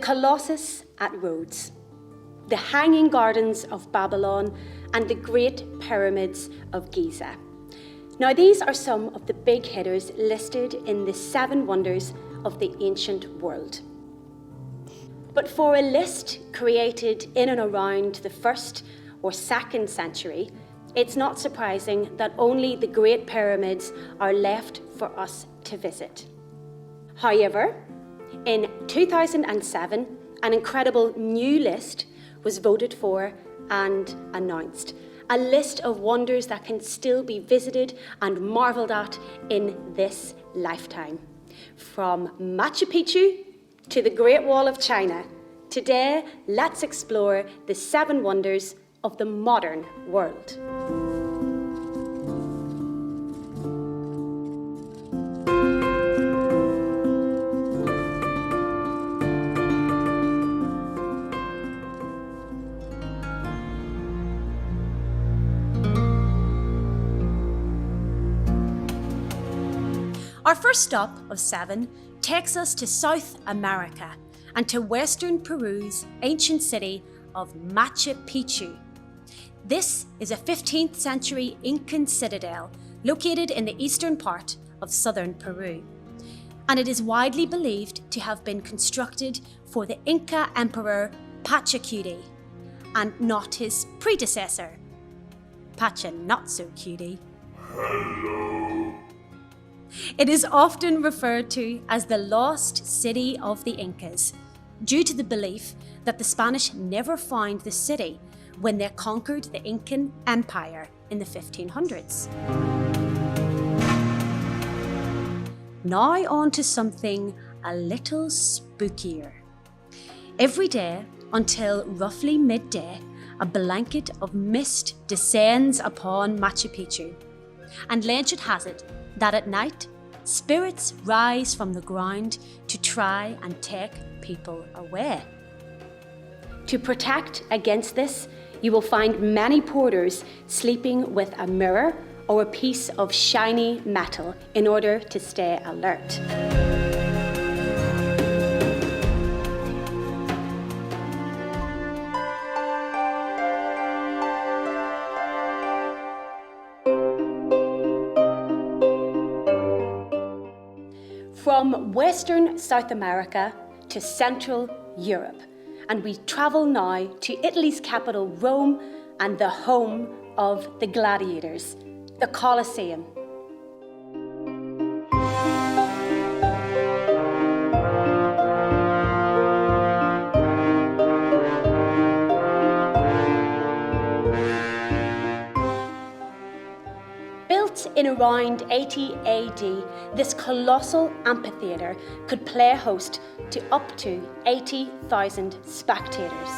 Colossus at Rhodes, the Hanging Gardens of Babylon, and the Great Pyramids of Giza. Now, these are some of the big hitters listed in the 7 wonders of the ancient world. But for a list created in and around the 1st or 2nd century, it's not surprising that only the Great Pyramids are left for us to visit. However, in 2007, an incredible new list was voted for and announced. A list of wonders that can still be visited and marveled at in this lifetime. From Machu Picchu to the Great Wall of China, today let's explore the 7 wonders of the modern world. Our first stop of 7 takes us to South America and to western Peru's ancient city of Machu Picchu. This is a 15th century Incan citadel located in the eastern part of southern Peru, and it is widely believed to have been constructed for the Inca Emperor Pachacuti and not his predecessor, Pacha Not So Cutie. It is often referred to as the lost city of the Incas, due to the belief that the Spanish never found the city when they conquered the Incan Empire in the 1500s. Now on to something a little spookier. Every day until roughly midday, a blanket of mist descends upon Machu Picchu, and legend has it that at night, spirits rise from the ground to try and take people away. To protect against this, you will find many porters sleeping with a mirror or a piece of shiny metal in order to stay alert. From Western South America to Central Europe, and we travel now to Italy's capital, Rome, and the home of the gladiators, the Colosseum. Built in around 80 AD, this colossal amphitheatre could play host to up to 80,000 spectators.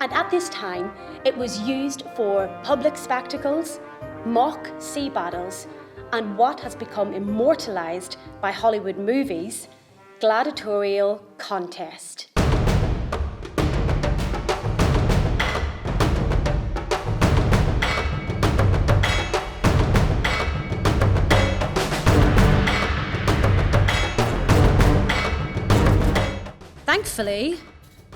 And at this time, it was used for public spectacles, mock sea battles, and what has become immortalised by Hollywood movies, gladiatorial contest. Thankfully,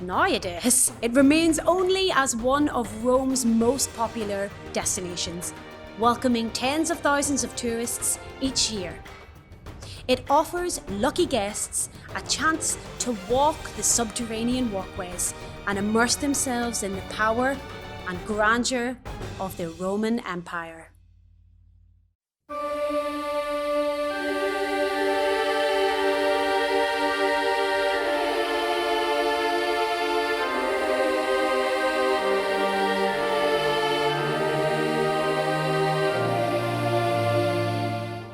nowadays, it remains only as one of Rome's most popular destinations, welcoming tens of thousands of tourists each year. It offers lucky guests a chance to walk the subterranean walkways and immerse themselves in the power and grandeur of the Roman Empire.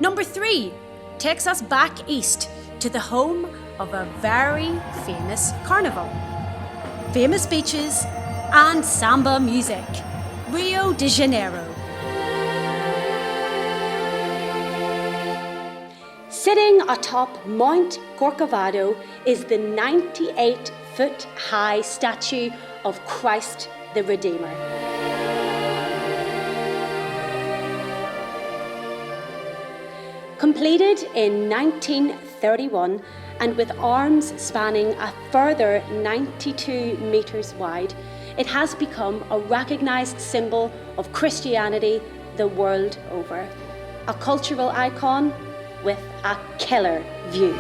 Number 3 takes us back east to the home of a very famous carnival. Famous beaches and samba music, Rio de Janeiro. Sitting atop Mount Corcovado is the 98-foot high statue of Christ the Redeemer. Completed in 1931 and with arms spanning a further 92 metres wide, it has become a recognised symbol of Christianity the world over. A cultural icon with a killer view.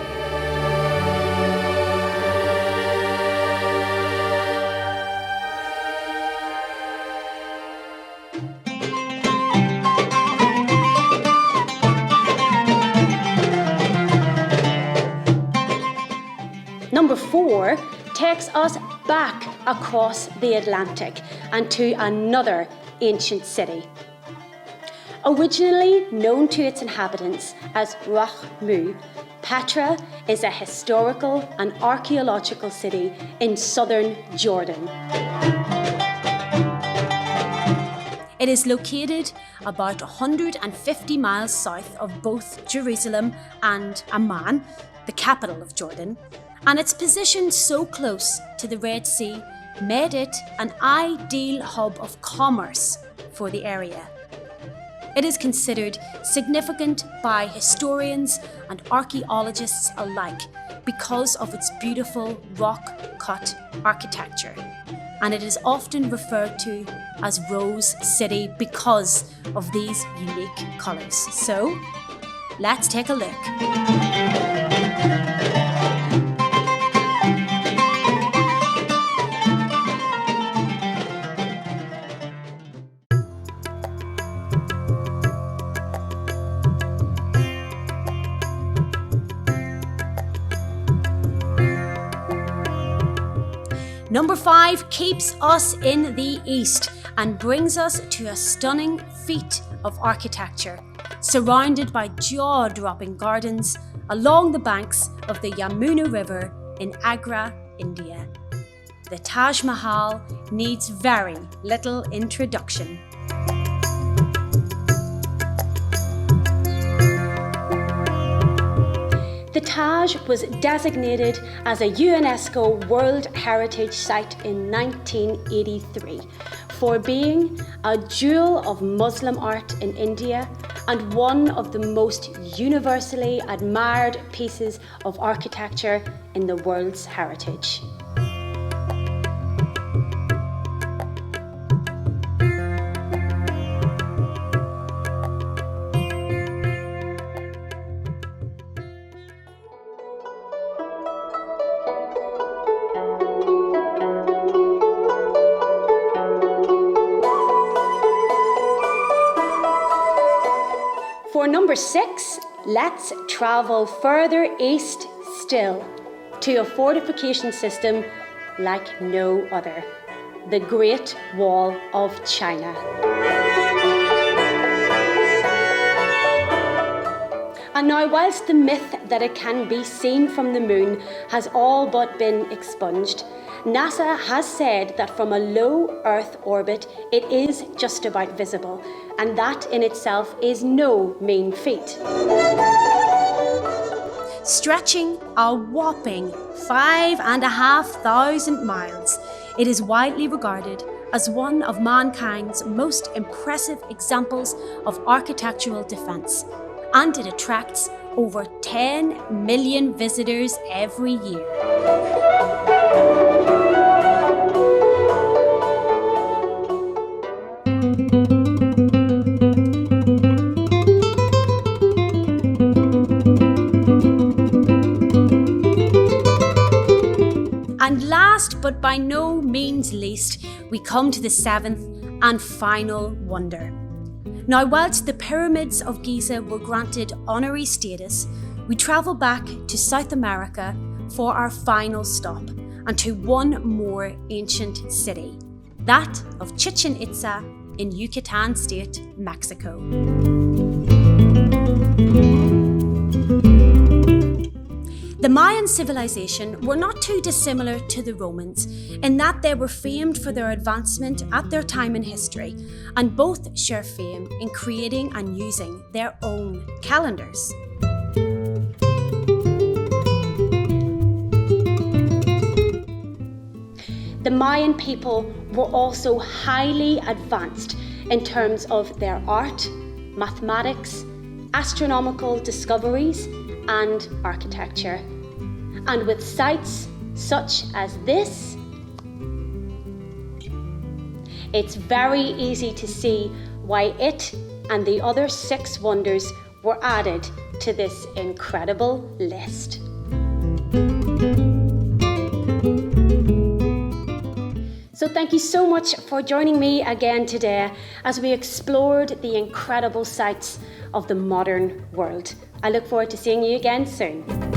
Number 4 takes us back across the Atlantic and to another ancient city. Originally known to its inhabitants as Rumoured, Petra is a historical and archaeological city in southern Jordan. It is located about 150 miles south of both Jerusalem and Amman, the capital of Jordan, and its position so close to the Red Sea made it an ideal hub of commerce for the area. It is considered significant by historians and archaeologists alike because of its beautiful rock-cut architecture, and it is often referred to as Rose City because of these unique colours. So, let's take a look. Number 5 keeps us in the east and brings us to a stunning feat of architecture, surrounded by jaw-dropping gardens along the banks of the Yamuna River in Agra, India. The Taj Mahal needs very little introduction. The Taj was designated as a UNESCO World Heritage Site in 1983 for being a jewel of Muslim art in India and one of the most universally admired pieces of architecture in the world's heritage. For number 6, let's travel further east still to a fortification system like no other, the Great Wall of China. And now, whilst the myth that it can be seen from the moon has all but been expunged, NASA has said that from a low Earth orbit it is just about visible, and that in itself is no mean feat. Stretching a whopping 5,500 miles, it is widely regarded as one of mankind's most impressive examples of architectural defence, and it attracts over 10 million visitors every year. And last but by no means least, we come to the 7th and final wonder. Now, whilst the Pyramids of Giza were granted honorary status, we travel back to South America for our final stop and to one more ancient city, that of Chichen Itza in Yucatan State, Mexico. The Mayan civilization were not too dissimilar to the Romans in that they were famed for their advancement at their time in history, and both share fame in creating and using their own calendars. The Mayan people were also highly advanced in terms of their art, mathematics, astronomical discoveries, and architecture. And with sites such as this, it's very easy to see why it and the other 6 wonders were added to this incredible list. So thank you so much for joining me again today as we explored the incredible sights of the modern world. I look forward to seeing you again soon.